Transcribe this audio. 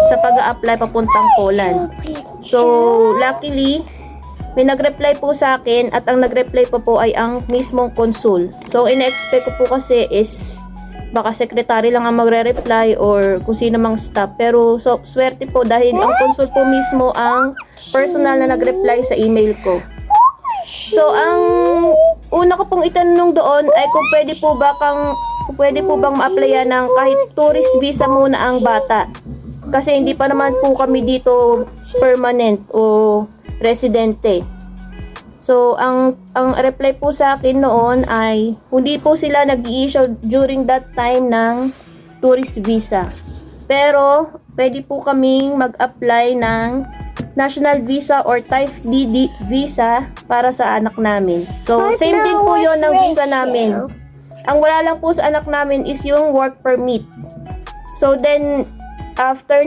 sa pag-a-apply papuntang Poland. So, luckily, may nag-reply po sa akin at ang nag-reply po ay ang mismong consul. So, ina-expect ko po kasi is baka secretary lang ang magre-reply or kung sino mang staff. Pero so, swerte po dahil ang consul po mismo ang personal na nag-reply sa email ko. So, ang una ko pong itanong doon ay kung pwede po bang ma-applyan ng kahit tourist visa muna ang bata. Kasi hindi pa naman po kami dito permanent o residente. So, ang reply po sa akin noon ay hindi po sila nag-i-issue during that time ng tourist visa. Pero, pwede po kaming mag-apply ng national visa or type D visa para sa anak namin. So, same din po yon ng visa namin. Ang wala lang po sa anak namin is yung work permit. So, then, after